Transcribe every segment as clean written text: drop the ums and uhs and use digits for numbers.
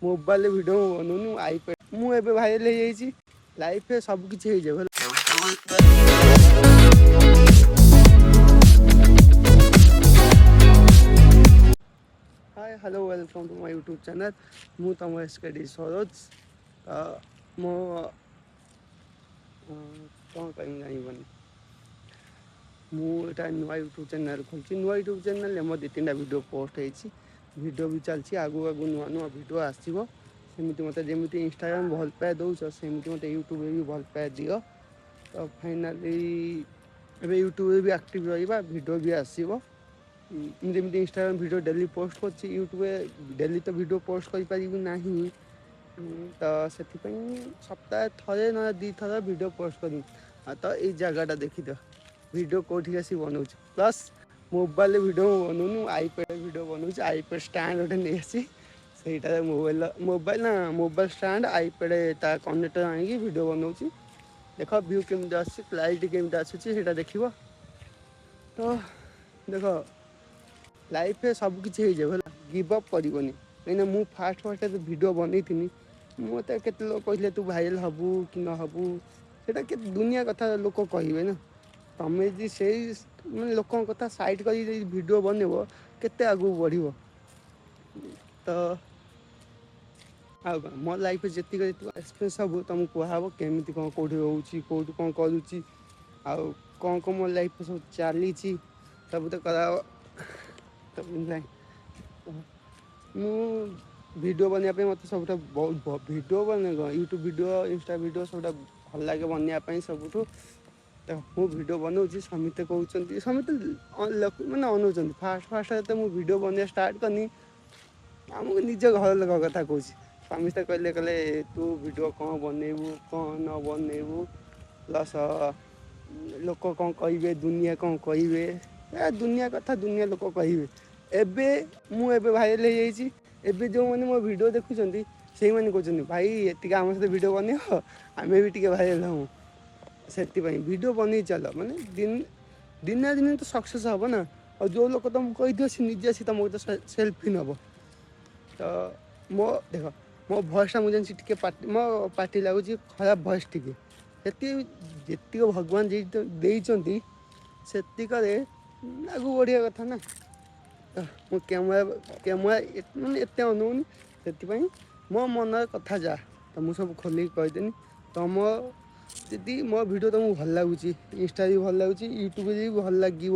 Mobile video बनौनी iPad मु एबे भाइराल हो जाइए लाइफ में सब किछि हो जाए। Hi hello welcome to my YouTube channel मु तुम एसकेडी सरोज मो कौन कहीं जानबनी मुझा नुआ यूट्यूब चैनल खोलची नुआ यूट्यूब चैनल मो 2-3टा वीडियो पोस्ट होती वीडियो भी चलती आगू आगू नुआ नुआ वीडियो आसो सेमती मत जमी इंस्टाग्राम भल पाए दौच सेमती मत यूट्यूब भी भल पाए दियो तो फाइनाली एबे यूट्यूब भी एक्टिव रहा वीडियो भी आसो जमी इंस्टाग्राम वीडियो डेली पोस्ट कर यूट्यूब डेली तो वीडियो पोस्ट करना तो से सप्ताह थे ना 2 थर वीडियो पोस्ट करी तो ये जगहटा देखीद वीडियो कौटी आसी बनाऊँ प्लस मोबाइल वीडियो बनौनी आईपैड वीडियो बनाऊँ आईपैड स्टैंड गोटे नहीं आसी से मोबाइल ना मोबाइल स्टैंड आईपैड ता कनेक्टर आनिकी वीडियो बनाऊँ देख व्यू केमी आस क्लारिटी केमी आसूँ देख तो देख लाइफ में सब किसी हो जाए गिव अप करनी कहीं मुझे फास्ट फास्ट वीडियो बनई थी मत के लोग कहते तू भाइराल हबू कि न हबू से दुनिया कथा लोक कहे ना तमें जी से मैं लोक कथा साइड कर वीडियो बनब केते आगू बढ़ तो मो लाइफ जी एक्सपीरियंस सब तुमको कहब केमी कौन कौटी रोचे कौटी कौन करुच्ची आउ कौन कौन मो लाइफ सब चली सब तो करा तो मु वीडियो बनवाई मत सब बहुत वीडियो बन यूट्यूब वीडियो इंस्टा वीडियो सब भल लगे बनवाई सब तो मु वीडियो बनाऊँ समित कहते समित मैंने अनाउन फास्ट फास्ट तो मुझे वीडियो बनवा स्टार्ट करनी आमको निज घर लोक कथा कौन समित कहले कहले तू वीडियो कौन बनइबू कौन न बनइबू प्लस लोक कौन कहे दुनिया कौन कहे दुनिया कथा दुनिया लोक कहे एबे मुझे भाइराल हो जाइए एबे जो मैंने मो वीडियो देखुं से मैंने कहते भाई ये आम सहित वीडियो बनइब आम भी टे भाइराल हूँ से वीडियो बन चल माने दिन दिन तो सक्सेस हम ना और जो लोग तुमको कही सी निजे आसी तुमको तो सेल्फी नब तो मो देख मो भॉइसटा मुझे टे मो पार्टी लगुच खराब भॉइस टे जी भगवान देती से आगू बढ़िया कथा ना मो कैमेरा मैंने एत अनौनी से मो मन कथा जा तो मुझे सब खोल कहीदेनी तुम जी मो वीडियो तुमको भल लगुच इंस्टा भी भल लगुच यूट्यूब भी भल लगे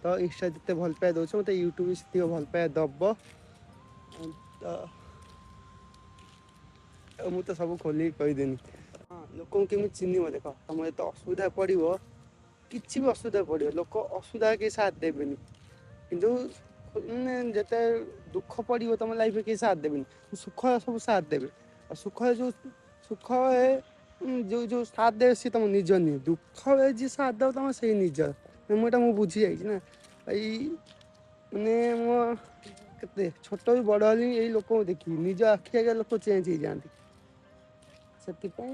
तो इंस्टा जिते भल पाए दौच मत यूट्यूब भी से भल पाए दब तो मुझे सब खोल कहीदेनी हाँ लोक केमी चिन्ह देख तुम जो असुविधा पड़ो कि भी असुविधा पड़ो लोक असुविधा के साथ देवेनि किंतु जिते दुख पड़ो तुम लाइफ में कहीं साथ देवेनि सुख सब साथ देवे और सुख जो सुख जो जो साथ देवे सी तुम निज नुहे दुख जी साथ दब तुम से निजर मुझे बुझी जाइए ना भाई मैंने मो के छोट भी बड़ हली यही लोक देखी निज आखि आगे लोक चेंज हो जाती से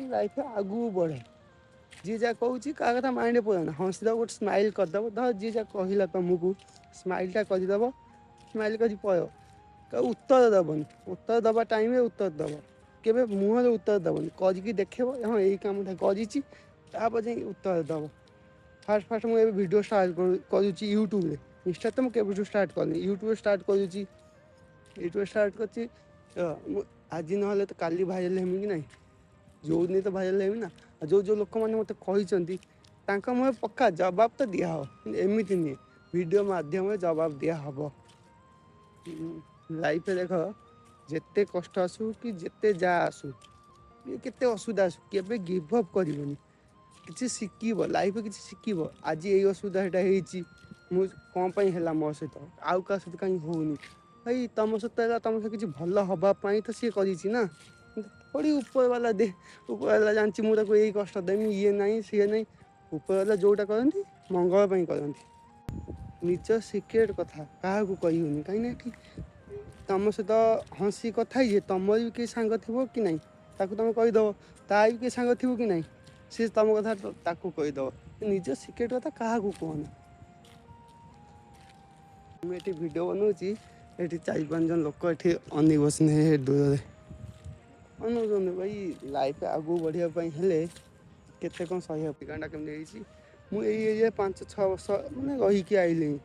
लाइफ आगू बढ़ जी जहाँ कहूँ क्या कथा माइंड पुराना हंसद गोटे स्माइल करदेव धर जी जहाँ कहला तुमको स्माइलटा करदेव स्माइल कर पड़ उत्तर दबनी उत्तर दबा टाइम उत्तर दब केवे मुहर उत्तर दबनी करके देखेब हाँ यही कमटा कर उत्तर दब फास्ट फास्ट मुझे वीडियो स्टार्ट करुँच यूट्यूब इंस्टा तो मुझे वीडियो स्टार्ट करनी यूट्यूब स्टार्ट करुँच यूट्यूब स्टार्ट कर आज ना तो काली भाइराल हेमी कि ना जो दिन तो भाइराल हेमी ना जो जो लोक मैंने मत कही मुझे पक्का जवाब तो दिहब एमती नुहे वीडियो मध्यम जवाब दिहब लाइफ देख जिते कष्ट आसू कि जिते जा आसू केते असुविधा आसू केबे गिव अप करनी किसी शिखब लाइफ में किसी शिखब आज ये असुविधा मुझे कौन है मो सहित आउ क्या सहित कहीं होनी भाई तुम सहित तुम सहित किसी भल हाँपाई तो सी कर थोड़ी ऊपर वाला दे ऊपर वाला जानची मुझे यही कष्ट देमी ये नहीं सी नहीं ऊपर वाला जोटा करती मंगल करती निज सिक्रेट कथा क्या कहूनी कहीं तुम सहित हसी कथा ही तुम भी किसी सांग थी कि ना ताकू तुम कहीदेव ता भी किसी सांग थी कि ना सी तुम कथा ताकू कहीदेव निज सिक्रेट कथा क्या कहना मुझे वीडियो बनाऊँगी ये 4-5 जन लोक ये अन बसने दूर ଅନଉଛନ୍ତି ଭାଇ ଲାଇଫ୍ ଆଗକୁ ବଢ଼ିବା ପାଇଁ ହେଲେ କେତେ କ'ଣ ସହିବାକୁ ଠିକାଣା କେମିତି ହେଇଛି। ମୁଁ ଏଇ ଏରିଆ 5-6 ବର୍ଷ ମାନେ ରହିକି ଆଇଲିଣି।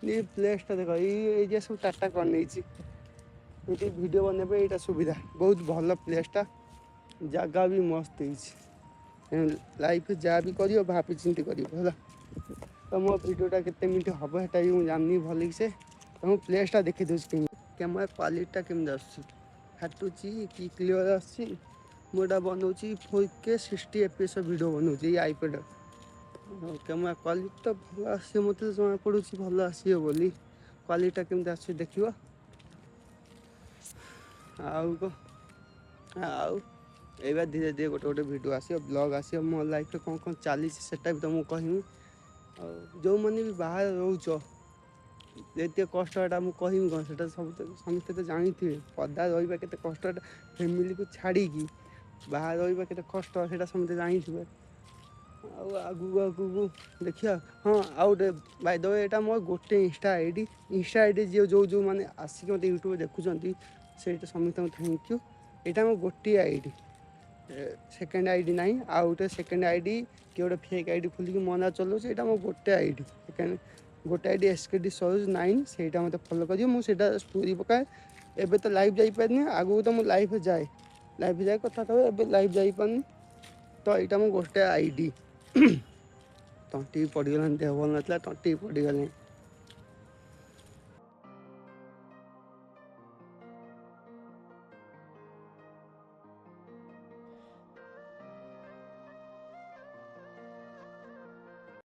ଏ ପ୍ଲେସ୍ଟା ଦେଖ, ଏଇ ଏରିଆ ସବୁ ଟାଟା କରିନେଇଛି। ଏଠି ଭିଡ଼ିଓ ବନେଇବା ପାଇଁ ଏଇଟା ସୁବିଧା, ବହୁତ ଭଲ ପ୍ଲେସ୍ଟା, ଜାଗା ବି ମସ୍ତ ହେଇଛି। ଲାଇଫ୍ ଯାହା ବି କରିବ ଭାବି ଚିନ୍ତି କରିବ ହେଲା। ତମ ଭିଡ଼ିଓଟା କେତେ ମିନିଟ୍ ହେବ ସେଟା ବି ମୁଁ ଜାଣିନି ଭଲକି ସେ। ତମ ପ୍ଲେସ୍ଟା ଦେଖିଦେଉଛି କେମିତି, କ୍ୟାମେରା କ୍ୱାଲିଟିଟା କେମିତି ଆସୁଛି, ଫାଟୁଛି କି କ୍ଲିଅର୍ ଆସୁଛି। ମୁଁ ଏଇଟା ବନଉଛି 4K 60 FPS ଭିଡ଼ିଓ ବନଉଛି ଏଇ ଆଇପ୍ୟାଡ଼୍। କ୍ୟାମେରା କ୍ୱାଲିଟି ତ ଭଲ ଆସିବ, ମୋତେ ଜଣାପଡ଼ୁଛି ଭଲ ଆସିବ ବୋଲି। କ୍ୱାଲିଟିଟା କେମିତି ଆସୁଛି ଦେଖିବ। ଆଉ କ'ଣ, ଆଉ ଏଇବା ଧୀରେ ଧୀରେ ଗୋଟେ ଭିଡ଼ିଓ ଆସିବ, ବ୍ଲଗ୍ ଆସିବ, ମୋ ଲାଇଫ୍ରେ କ'ଣ ଚାଲିଛି ସେଟା ବି ତମକୁ କହିବି। ଆଉ ଯେଉଁମାନେ ବି ବାହାରେ ରହୁଛ, ଯେତିକି କଷ୍ଟ ଏଟା ମୁଁ କହିବି କ'ଣ, ସେଟା ସମସ୍ତେ ତ ଜାଣିଥିବେ। ପଦା ରହିବା କେତେ କଷ୍ଟ, ଏଟା ଫ୍ୟାମିଲିକୁ ଛାଡ଼ିକି ବାହାରେ ରହିବା କେତେ କଷ୍ଟ ସେଇଟା ସମସ୍ତେ ଜାଣିଥିବେ। ଆଉ ଆଗକୁ ଦେଖିବା। ହଁ ଆଉ ଗୋଟେ ବାଇ ଦ ୱେ, ଏଇଟା ମୋର ଗୋଟେ ଇନଷ୍ଟା ଆଇଡ଼ି ଯେଉଁମାନେ ଆସିକି ମୋତେ ୟୁଟ୍ୟୁବରେ ଦେଖୁଛନ୍ତି ସେଇଟା ସମସ୍ତଙ୍କୁ ଥ୍ୟାଙ୍କ ୟୁ। ଏଇଟା ମୋ ଗୋଟିଏ ଆଇଡ଼ି, ସେକେଣ୍ଡ ଆଇଡ଼ି ନାହିଁ। ଆଉ ଗୋଟେ ସେକେଣ୍ଡ ଆଇଡ଼ି କିଏ ଗୋଟେ ଫେକ୍ ଆଇଡ଼ି ଖୋଲିକି ମୋ ନାଁ ଚଲାଉଛି, ଏଇଟା ମୋ ଗୋଟେ ଆଇଡ଼ି। ଗୋଟେ ଆଇଡ଼ି SKD9, ସେଇଟା ମୋତେ ଫଲୋ କରିବ। ମୁଁ ସେଇଟା ଷ୍ଟୋରି ପକାଏ। ଏବେ ତ ଲାଇଭ୍ ଯାଇପାରିନି, ଆଗକୁ ତ ମୁଁ ଲାଇଭ୍ ଯାଏ କଥା କହ। ଏବେ ଲାଇଭ୍ ଯାଇପାରୁନି ତ ଏଇଟା ମୁଁ ଗୋଟେ ଆଇଡ଼ି। ତଣ୍ଟି ପଡ଼ିଗଲାଣି, ଦେହ ଭଲ ନଥିଲା, ତଣ୍ଟି ପଡ଼ିଗଲାଣି।